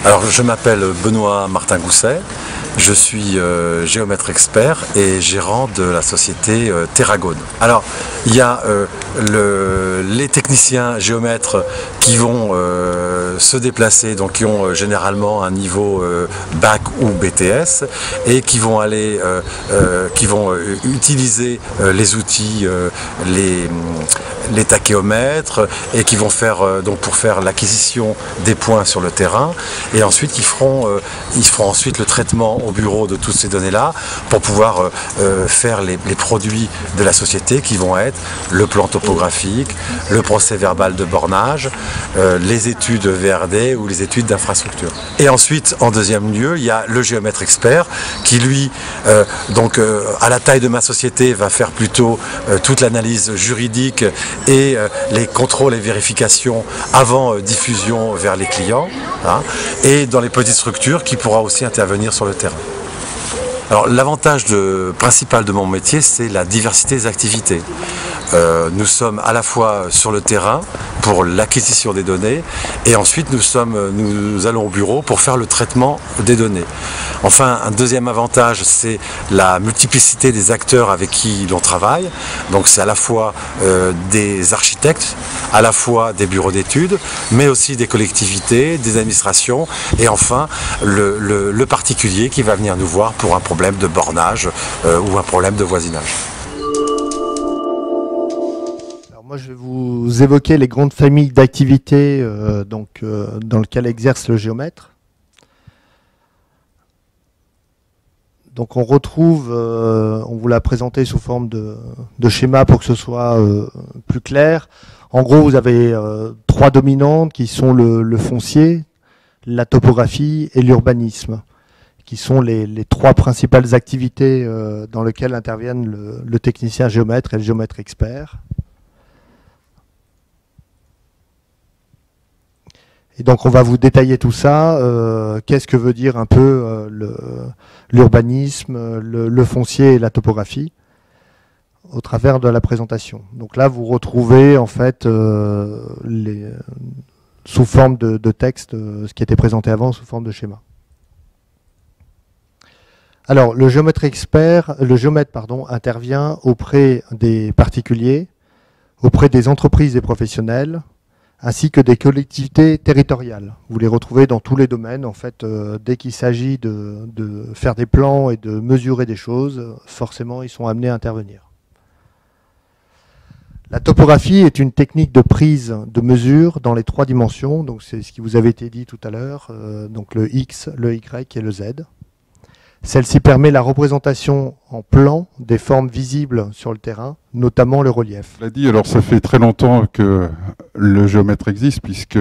Alors, je m'appelle Benoît Martin Gousset, je suis géomètre expert et gérant de la société Terragone. Alors, il y a les techniciens géomètres qui vont se déplacer, donc qui ont généralement un niveau bac ou BTS et qui vont aller, utiliser les outils, les tachéomètres et qui vont faire donc pour faire l'acquisition des points sur le terrain, et ensuite ils feront ensuite le traitement au bureau de toutes ces données-là pour pouvoir faire les produits de la société qui vont être le plan topographique, le procès verbal de bornage, les études VRD ou les études d'infrastructure. Et ensuite, en deuxième lieu, il y a le géomètre expert qui lui, à la taille de ma société, va faire plutôt toute l'analyse juridique et les contrôles et vérifications avant diffusion vers les clients, hein, et dans les petites structures qui pourra aussi intervenir sur le terrain. Alors l'avantage principal de mon métier, c'est la diversité des activités. Nous sommes à la fois sur le terrain pour l'acquisition des données et ensuite nous allons au bureau pour faire le traitement des données. Enfin, un deuxième avantage, c'est la multiplicité des acteurs avec qui l'on travaille. Donc c'est à la fois des architectes, à la fois des bureaux d'études, mais aussi des collectivités, des administrations et enfin le particulier qui va venir nous voir pour un problème de bornage ou un problème de voisinage. Moi, je vais vous évoquer les grandes familles d'activités dans lesquelles exerce le géomètre. Donc on retrouve, on vous l'a présenté sous forme de schéma pour que ce soit plus clair. En gros, vous avez trois dominantes qui sont le foncier, la topographie et l'urbanisme, qui sont les trois principales activités dans lesquelles interviennent le technicien géomètre et le géomètre expert. Et donc on va vous détailler tout ça, qu'est-ce que veut dire un peu l'urbanisme, le foncier et la topographie au travers de la présentation. Donc là vous retrouvez en fait sous forme de texte ce qui était présenté avant sous forme de schéma. Alors le géomètre intervient auprès des particuliers, auprès des entreprises et professionnels, ainsi que des collectivités territoriales. Vous les retrouvez dans tous les domaines. En fait, dès qu'il s'agit de faire des plans et de mesurer des choses, forcément, ils sont amenés à intervenir. La topographie est une technique de prise de mesure dans les trois dimensions. Donc, c'est ce qui vous avait été dit tout à l'heure. Donc, le X, le Y et le Z. Celle-ci permet la représentation en plan des formes visibles sur le terrain, notamment le relief. On l'a dit, alors ça fait très longtemps que le géomètre existe, puisque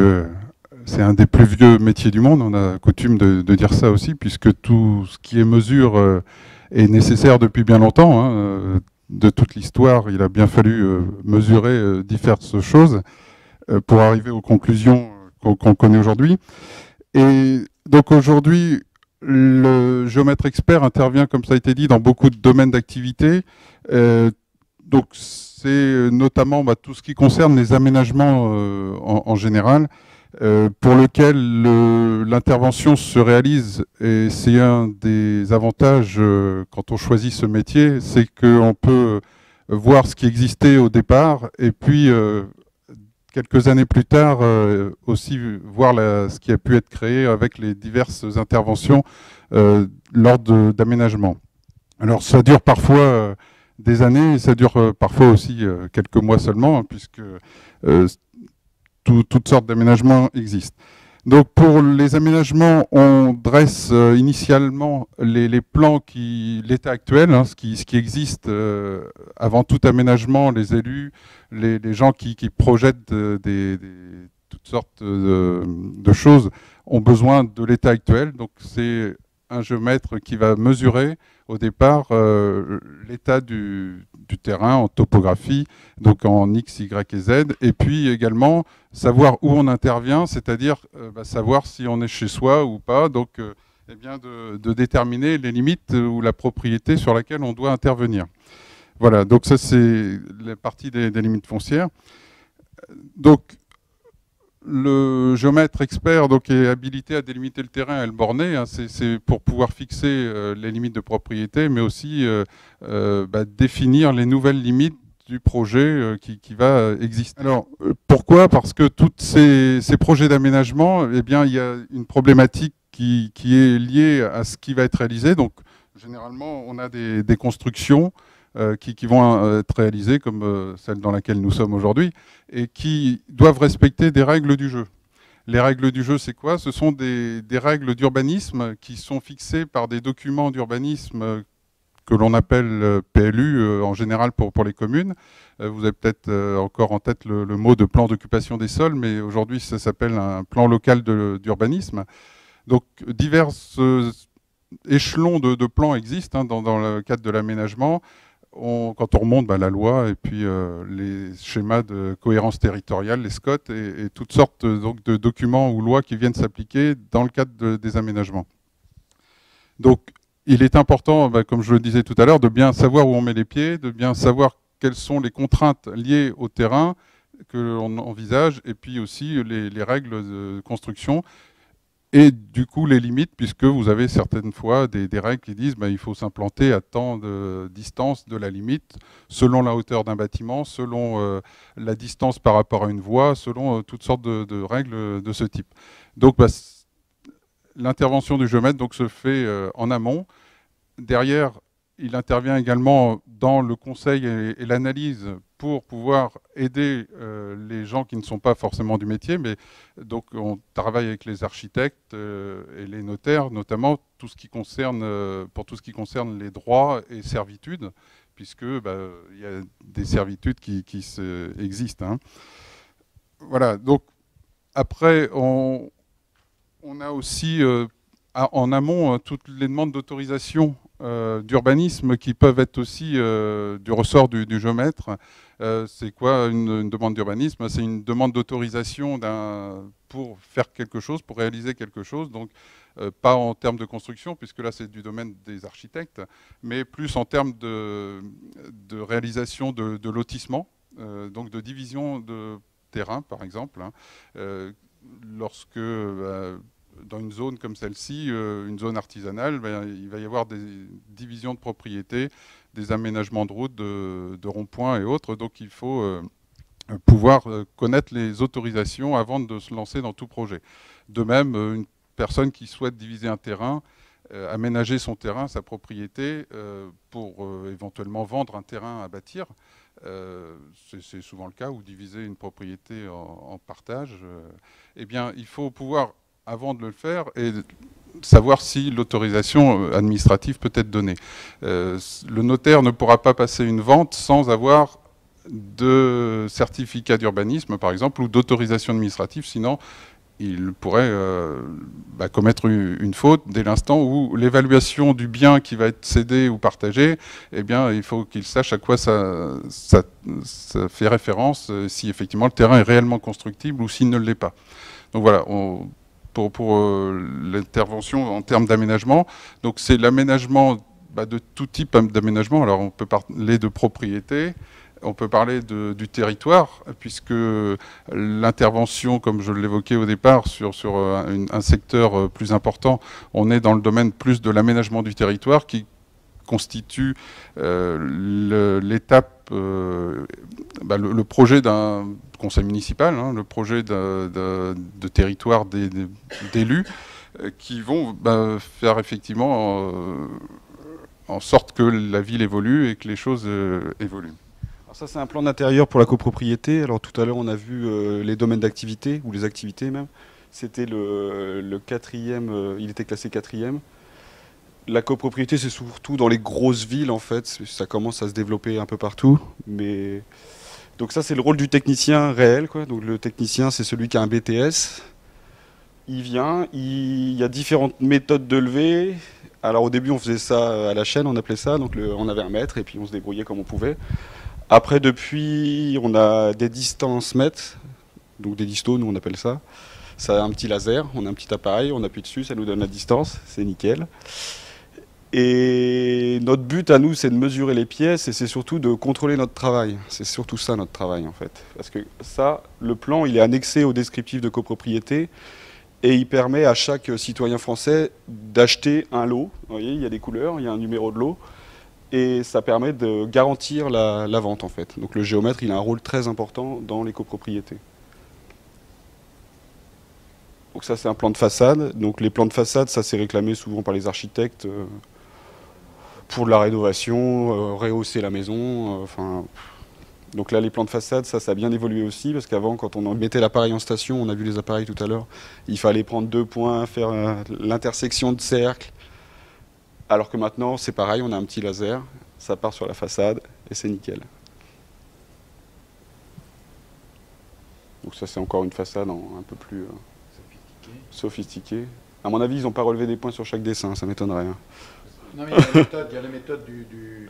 c'est un des plus vieux métiers du monde. On a coutume de dire ça aussi, puisque tout ce qui est mesure est nécessaire depuis bien longtemps. Hein. De toute l'histoire, il a bien fallu mesurer diverses choses pour arriver aux conclusions qu'on connaît aujourd'hui. Et donc aujourd'hui, le géomètre expert intervient, comme ça a été dit, dans beaucoup de domaines d'activité. Donc c'est notamment tout ce qui concerne les aménagements en général, pour lequel l'intervention se réalise, et c'est un des avantages quand on choisit ce métier, c'est qu'on peut voir ce qui existait au départ, et puis quelques années plus tard, aussi voir ce qui a pu être créé avec les diverses interventions lors d'aménagement. Alors ça dure parfois des années, et ça dure parfois aussi quelques mois seulement, hein, puisque toutes sortes d'aménagements existent. Donc pour les aménagements, on dresse initialement les plans l'état actuel, hein, ce qui existe avant tout aménagement, les élus, les gens qui projettent toutes sortes de choses ont besoin de l'état actuel. Donc c'est un géomètre qui va mesurer au départ l'état du terrain en topographie, donc en X, Y et Z, et puis également savoir où on intervient, c'est-à-dire savoir si on est chez soi ou pas, donc eh bien de déterminer les limites ou la propriété sur laquelle on doit intervenir. Voilà, donc ça c'est la partie des limites foncières. Donc le géomètre expert donc, est habilité à délimiter le terrain et à le borner. Hein. C'est pour pouvoir fixer les limites de propriété, mais aussi définir les nouvelles limites du projet qui va exister. Alors, pourquoi? Parce que tous ces projets d'aménagement, eh bien, il y a une problématique qui est liée à ce qui va être réalisé. Donc, généralement, on a des constructions qui vont être réalisées comme celle dans laquelle nous sommes aujourd'hui et qui doivent respecter des règles du jeu. Les règles du jeu, c'est quoi? Ce sont des règles d'urbanisme qui sont fixées par des documents d'urbanisme que l'on appelle PLU en général pour les communes. Vous avez peut-être encore en tête le mot de plan d'occupation des sols, mais aujourd'hui ça s'appelle un plan local d'urbanisme. Donc divers échelons de plans existent hein, dans le cadre de l'aménagement. Quand on remonte la loi et puis les schémas de cohérence territoriale, les SCOT, et toutes sortes donc, de documents ou lois qui viennent s'appliquer dans le cadre des aménagements. Donc il est important, comme je le disais tout à l'heure, de bien savoir où on met les pieds, de bien savoir quelles sont les contraintes liées au terrain que l'on envisage, et puis aussi les règles de construction. Et du coup, les limites, puisque vous avez certaines fois des règles qui disent il faut s'implanter à tant de distance de la limite, selon la hauteur d'un bâtiment, selon la distance par rapport à une voie, selon toutes sortes de règles de ce type. Donc, l'intervention du géomètre donc, se fait en amont. Derrière, il intervient également dans le conseil et l'analyse pour pouvoir aider les gens qui ne sont pas forcément du métier, mais donc on travaille avec les architectes et les notaires, notamment pour tout ce qui concerne les droits et servitudes, puisque il y a des servitudes qui existent. Hein. Voilà, donc après, on a aussi en amont toutes les demandes d'autorisation d'urbanisme qui peuvent être aussi du ressort du géomètre. C'est quoi une demande d'urbanisme? C'est une demande d'autorisation pour faire quelque chose, pour réaliser quelque chose. Donc, pas en termes de construction, puisque là c'est du domaine des architectes, mais plus en termes de réalisation de lotissement, donc de division de terrain par exemple. Hein. Lorsque dans une zone comme celle-ci, une zone artisanale, il va y avoir des divisions de propriétés, des aménagements de routes, de ronds-points et autres. Donc il faut pouvoir connaître les autorisations avant de se lancer dans tout projet. De même, une personne qui souhaite diviser un terrain, aménager son terrain, sa propriété, pour éventuellement vendre un terrain à bâtir, c'est souvent le cas, ou diviser une propriété en partage, eh bien il faut pouvoir avant de le faire et savoir si l'autorisation administrative peut être donnée. Le notaire ne pourra pas passer une vente sans avoir de certificat d'urbanisme, par exemple, ou d'autorisation administrative, sinon il pourrait commettre une faute dès l'instant où l'évaluation du bien qui va être cédé ou partagé, eh bien, il faut qu'il sache à quoi ça fait référence, si effectivement le terrain est réellement constructible ou s'il ne l'est pas. Donc voilà, pour l'intervention en termes d'aménagement. Donc c'est l'aménagement de tout type d'aménagement. Alors on peut parler de propriété, on peut parler du territoire, puisque l'intervention, comme je l'évoquais au départ, sur un secteur plus important, on est dans le domaine plus de l'aménagement du territoire qui constitue l'étape, le projet d'un conseil municipal, hein, le projet de territoire d'élus qui vont faire effectivement en sorte que la ville évolue et que les choses évoluent. Alors ça, c'est un plan d'intérieur pour la copropriété. Alors tout à l'heure, on a vu les domaines d'activité, ou les activités même. C'était le quatrième, il était classé 4e. La copropriété, c'est surtout dans les grosses villes, en fait. Ça commence à se développer un peu partout. Donc ça, c'est le rôle du technicien réel, quoi. Donc le technicien, c'est celui qui a un BTS. Il vient, il y a différentes méthodes de lever. Alors au début, on faisait ça à la chaîne, on appelait ça. Donc on avait un mètre et puis on se débrouillait comme on pouvait. Après, depuis, on a des distances mètres. Donc des distos, nous on appelle ça. Ça a un petit laser, on a un petit appareil, on appuie dessus, ça nous donne la distance, c'est nickel. Et notre but à nous, c'est de mesurer les pièces et c'est surtout de contrôler notre travail. C'est surtout ça notre travail en fait. Parce que ça, le plan, il est annexé au descriptif de copropriété et il permet à chaque citoyen français d'acheter un lot. Vous voyez, il y a des couleurs, il y a un numéro de lot et ça permet de garantir la vente en fait. Donc le géomètre, il a un rôle très important dans les copropriétés. Donc ça, c'est un plan de façade. Donc les plans de façade, ça c'est réclamé souvent par les architectes. Pour de la rénovation, rehausser la maison, donc là les plans de façade, ça a bien évolué aussi, parce qu'avant quand on mettait l'appareil en station, on a vu les appareils tout à l'heure, il fallait prendre 2 points, faire l'intersection de cercles, alors que maintenant c'est pareil, on a un petit laser, ça part sur la façade et c'est nickel. Donc ça c'est encore une façade un peu plus sophistiquée. À mon avis, ils n'ont pas relevé des points sur chaque dessin, ça m'étonnerait. Hein. Non, mais il y a la méthode du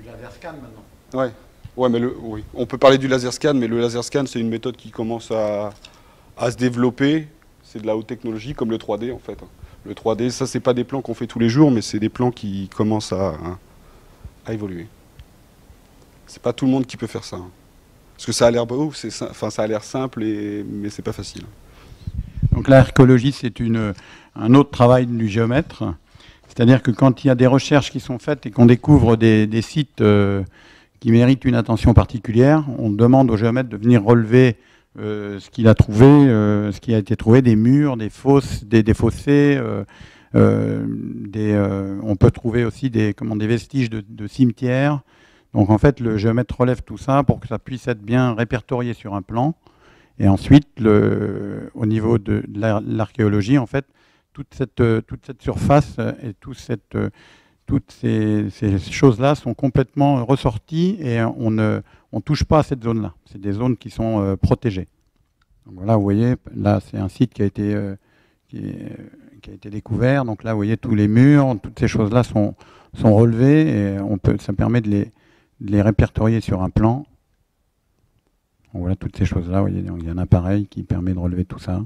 laser scan maintenant. Ouais, mais oui. On peut parler du laser scan, mais le laser scan, c'est une méthode qui commence à se développer. C'est de la haute technologie, comme le 3D en fait. Le 3D, ça, c'est pas des plans qu'on fait tous les jours, mais c'est des plans qui commencent à évoluer. C'est pas tout le monde qui peut faire ça. Hein. Parce que ça a l'air beau, ça a l'air simple, mais c'est pas facile. Donc l'archéologie, c'est un autre travail du géomètre. C'est-à-dire que quand il y a des recherches qui sont faites et qu'on découvre des sites qui méritent une attention particulière, on demande au géomètre de venir relever ce qu'il a trouvé, ce qui a été trouvé, des murs, des fosses, des fossés. On peut trouver aussi des vestiges de cimetières. Donc en fait, le géomètre relève tout ça pour que ça puisse être bien répertorié sur un plan. Et ensuite, au niveau de l'archéologie, en fait, toute cette surface et toutes ces choses-là sont complètement ressorties et on ne touche pas à cette zone-là. C'est des zones qui sont protégées. Donc voilà, vous voyez, là c'est un site qui a été découvert. Donc là, vous voyez, tous les murs, toutes ces choses-là sont relevées et ça permet de les répertorier sur un plan. Donc voilà, toutes ces choses-là, vous voyez, il y a un appareil qui permet de relever tout ça.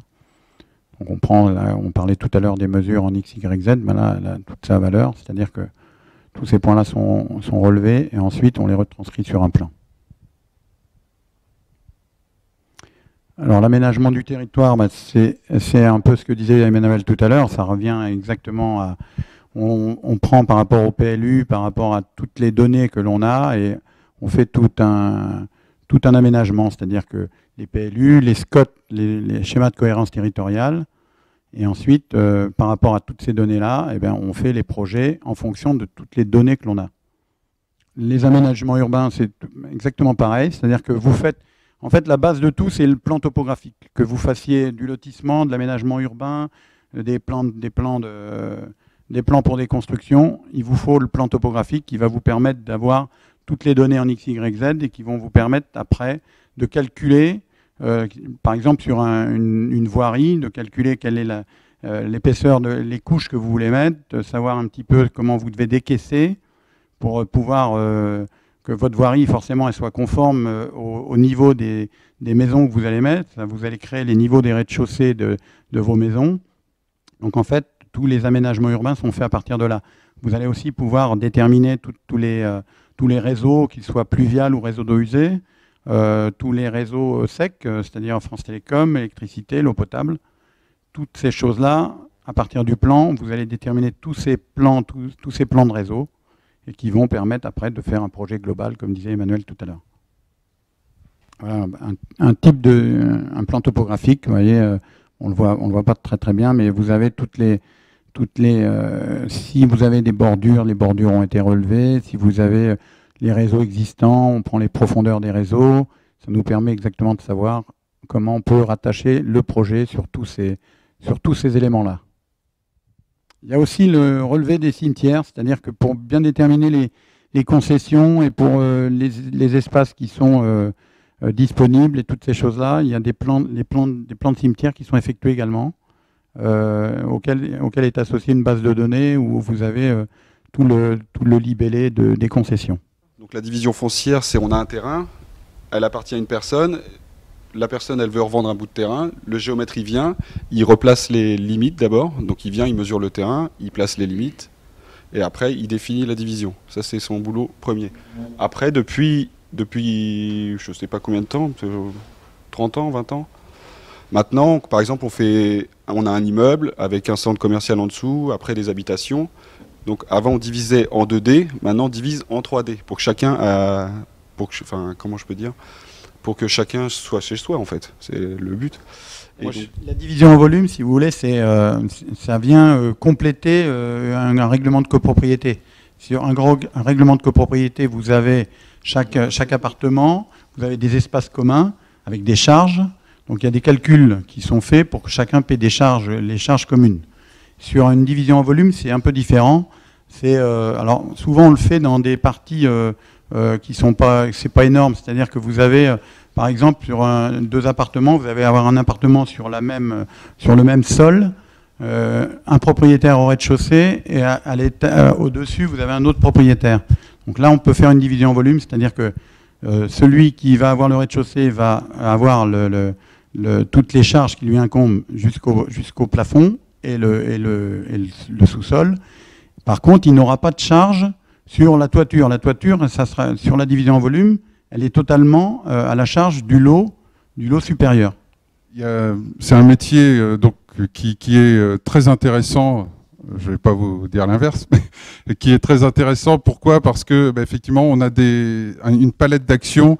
Donc on parlait tout à l'heure des mesures en X, Y, Z, ben là, toute sa valeur, c'est-à-dire que tous ces points-là sont relevés et ensuite on les retranscrit sur un plan. Alors l'aménagement du territoire, ben, c'est un peu ce que disait Emmanuel tout à l'heure, ça revient exactement à... On prend par rapport au PLU, par rapport à toutes les données que l'on a et on fait tout un aménagement, c'est-à-dire que les PLU, les SCOT, les schémas de cohérence territoriale, et ensuite, par rapport à toutes ces données-là, eh bien, on fait les projets en fonction de toutes les données que l'on a. Les aménagements urbains, c'est exactement pareil, c'est-à-dire que vous faites, en fait, la base de tout, c'est le plan topographique. Que vous fassiez du lotissement, de l'aménagement urbain, des plans pour des constructions, il vous faut le plan topographique qui va vous permettre d'avoir toutes les données en X, Y, Z et qui vont vous permettre après de calculer, par exemple sur une voirie, de calculer quelle est l'épaisseur, les couches que vous voulez mettre, de savoir un petit peu comment vous devez décaisser pour pouvoir que votre voirie, forcément, elle soit conforme au niveau des maisons que vous allez mettre. Vous allez créer les niveaux des rez-de-chaussée de vos maisons. Donc en fait, tous les aménagements urbains sont faits à partir de là. Vous allez aussi pouvoir déterminer tous les réseaux, qu'ils soient pluviales ou réseaux d'eau usée, tous les réseaux secs, c'est-à-dire France Télécom, électricité, l'eau potable. Toutes ces choses-là, à partir du plan, vous allez déterminer tous ces plans de réseau et qui vont permettre après de faire un projet global, comme disait Emmanuel tout à l'heure. Voilà, un plan topographique, vous voyez, on le voit pas très très bien, mais vous avez si vous avez des bordures, les bordures ont été relevées. Si vous avez les réseaux existants, on prend les profondeurs des réseaux. Ça nous permet exactement de savoir comment on peut rattacher le projet sur tous ces éléments-là. Il y a aussi le relevé des cimetières, c'est-à-dire que pour bien déterminer les concessions et pour les espaces qui sont disponibles et toutes ces choses-là, il y a des plans de cimetières qui sont effectués également. Auquel est associée une base de données où vous avez tout le libellé des concessions. Donc la division foncière, c'est on a un terrain, elle appartient à une personne, la personne elle veut revendre un bout de terrain, le géomètre il vient, il replace les limites d'abord, donc il vient, il mesure le terrain, il place les limites, Et après, il définit la division. Ça, c'est son boulot premier. Après, depuis je ne sais pas combien de temps, 30 ans, 20 ans. Maintenant, par exemple, on a un immeuble avec un centre commercial en dessous, après des habitations. Donc avant, on divisait en 2D, maintenant on divise en 3D pour que chacun comment je peux dire, pour que chacun soit chez soi en fait. C'est le but. Et donc, la division en volume, si vous voulez, ça vient compléter un règlement de copropriété. Sur un règlement de copropriété, vous avez chaque appartement, vous avez des espaces communs avec des charges. Donc il y a des calculs qui sont faits pour que chacun paie les charges communes. Sur une division en volume, c'est un peu différent. Alors souvent on le fait dans des parties qui sont pas, c'est pas énorme. C'est-à-dire que vous avez, par exemple, sur 2 appartements, vous allez avoir un appartement sur le même sol, un propriétaire au rez-de-chaussée et au-dessus vous avez un autre propriétaire. Donc là on peut faire une division en volume, c'est-à-dire que celui qui va avoir le rez-de-chaussée va avoir toutes les charges qui lui incombent jusqu'au plafond et le sous-sol. Par contre, il n'aura pas de charge sur la toiture. La toiture, ça sera sur la division en volume, elle est totalement à la charge du lot supérieur. C'est un métier qui est très intéressant. Je ne vais pas vous dire l'inverse, mais qui est très intéressant. Pourquoi ? Parce que effectivement, on a une palette d'actions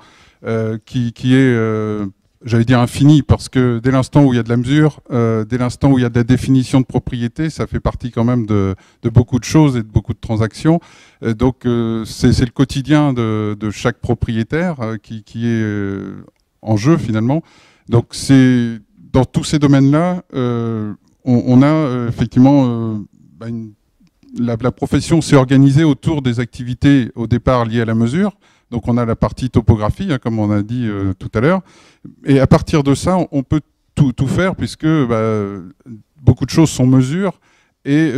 qui est j'allais dire infini, parce que dès l'instant où il y a de la mesure, dès l'instant où il y a de la définition de propriété, ça fait partie quand même de beaucoup de choses et de beaucoup de transactions. Donc c'est le quotidien de chaque propriétaire qui est en jeu finalement. Donc c'est dans tous ces domaines-là, on a effectivement la profession s'est organisée autour des activités au départ liées à la mesure. Donc on a la partie topographie, comme on a dit tout à l'heure. Et à partir de ça, on peut tout faire puisque beaucoup de choses sont mesures et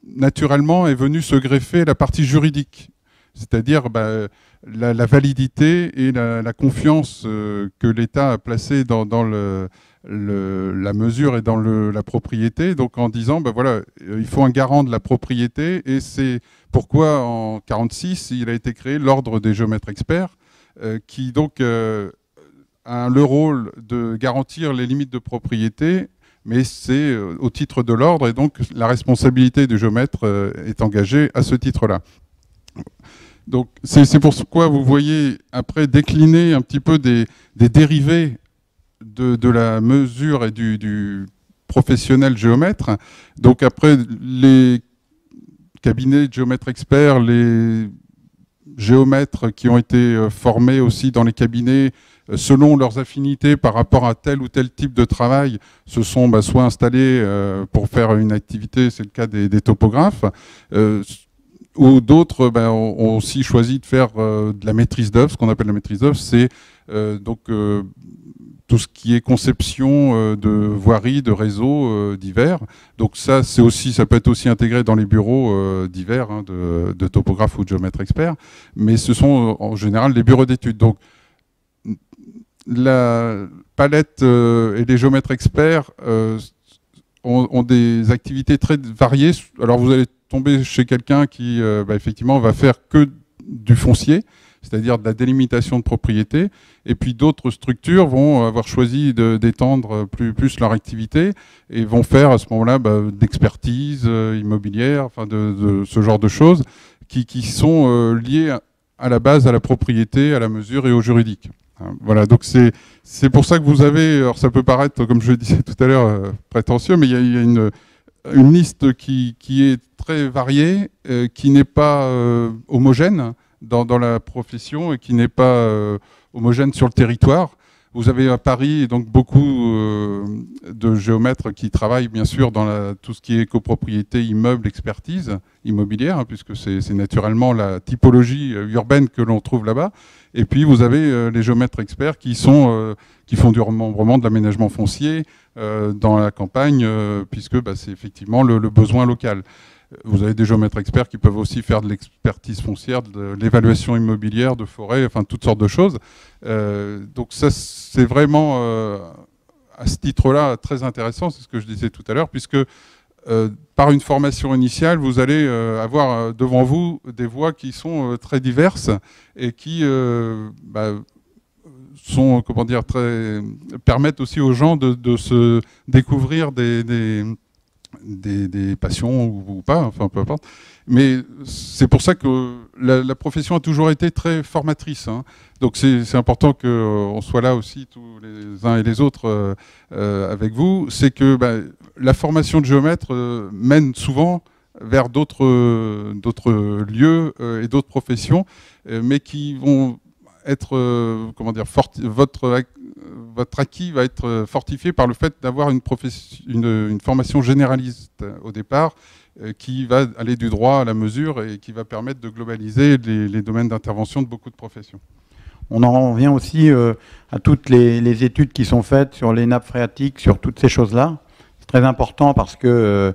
naturellement est venue se greffer la partie juridique. C'est-à-dire la validité et la confiance que l'État a placée dans la mesure et dans la propriété, donc en disant voilà, il faut un garant de la propriété, et c'est pourquoi en 1946 il a été créé l'ordre des géomètres experts qui donc a le rôle de garantir les limites de propriété, mais c'est au titre de l'ordre, et donc la responsabilité du géomètre est engagée à ce titre-là. Donc c'est pourquoi vous voyez après décliner un petit peu des dérivés de la mesure et du professionnel géomètre. Donc après, les cabinets de géomètres experts, les géomètres qui ont été formés aussi dans les cabinets selon leurs affinités par rapport à tel ou tel type de travail, se sont soit installés pour faire une activité, c'est le cas des topographes, ou d'autres ont aussi choisi de faire de la maîtrise d'œuvre. Ce qu'on appelle la maîtrise d'œuvre, c'est tout ce qui est conception de voiries, de réseaux divers. Donc ça peut être aussi intégré dans les bureaux divers de topographes ou de géomètres experts, mais ce sont en général les bureaux d'études. Donc la palette et les géomètres experts ont des activités très variées. Alors vous allez tomber chez quelqu'un qui effectivement va faire que du foncier, c'est-à-dire de la délimitation de propriété, et puis d'autres structures vont avoir choisi d'étendre plus leur activité et vont faire à ce moment-là d'expertise immobilière, enfin de ce genre de choses qui sont liées à la base à la propriété, à la mesure et au juridique. Voilà, donc c'est pour ça que vous avez, alors ça peut paraître, comme je le disais tout à l'heure, prétentieux, mais il y a une liste qui est très variée, qui n'est pas homogène dans la profession et qui n'est pas homogène sur le territoire. Vous avez à Paris donc beaucoup de géomètres qui travaillent bien sûr dans tout ce qui est copropriété, immeuble, expertise immobilière, puisque c'est naturellement la typologie urbaine que l'on trouve là-bas. Et puis vous avez les géomètres experts qui font du remembrement de l'aménagement foncier dans la campagne, puisque c'est effectivement le besoin local. Vous avez des géomètres experts qui peuvent aussi faire de l'expertise foncière, de l'évaluation immobilière, de forêt, enfin toutes sortes de choses. Donc ça, c'est vraiment à ce titre-là très intéressant, c'est ce que je disais tout à l'heure, puisque par une formation initiale, vous allez avoir devant vous des voies qui sont très diverses et qui sont, comment dire, permettent aussi aux gens de se découvrir des passions ou pas, enfin peu importe. Mais c'est pour ça que la profession a toujours été très formatrice, hein. Donc c'est important qu'on soit là aussi tous les uns et les autres avec vous. C'est que la formation de géomètre mène souvent vers d'autres lieux et d'autres professions, mais qui vont être, comment dire, votre acquis va être fortifié par le fait d'avoir une formation généraliste au départ, qui va aller du droit à la mesure et qui va permettre de globaliser les domaines d'intervention de beaucoup de professions. On en revient aussi à toutes les études qui sont faites sur les nappes phréatiques, sur toutes ces choses-là. C'est très important parce que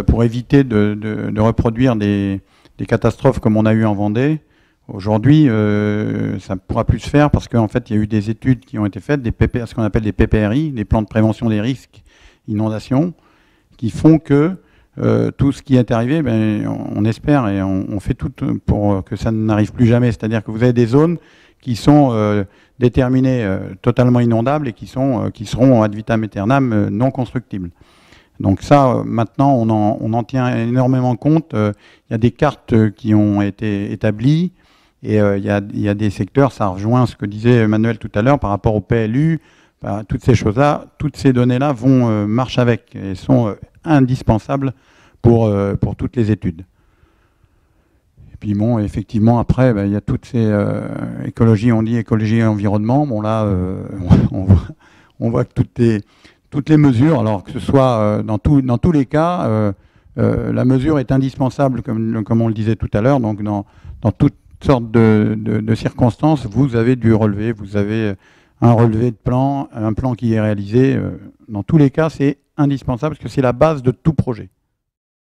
pour éviter de reproduire des catastrophes comme on a eu en Vendée, aujourd'hui, ça ne pourra plus se faire parce qu'en fait, il y a eu des études qui ont été faites, ce qu'on appelle des PPRI, des plans de prévention des risques inondations, qui font que tout ce qui est arrivé, on espère et on fait tout pour que ça n'arrive plus jamais. C'est-à-dire que vous avez des zones qui sont déterminées totalement inondables et qui seront ad vitam aeternam non constructibles. Donc ça, maintenant, on en tient énormément compte. Il y a des cartes qui ont été établies et il y a des secteurs, ça rejoint ce que disait Emmanuel tout à l'heure par rapport au PLU, toutes ces choses-là, toutes ces données-là marchent avec et sont indispensables pour toutes les études. Et puis bon, effectivement, après, il y a toutes ces écologies, on dit écologie et environnement. Bon là, on voit que toutes les mesures, alors que ce soit dans tous les cas, la mesure est indispensable, comme on le disait tout à l'heure. Donc dans toutes sortes de circonstances, vous avez du relevé, vous avez un relevé de plan, un plan qui est réalisé. Dans tous les cas, c'est indispensable parce que c'est la base de tout projet.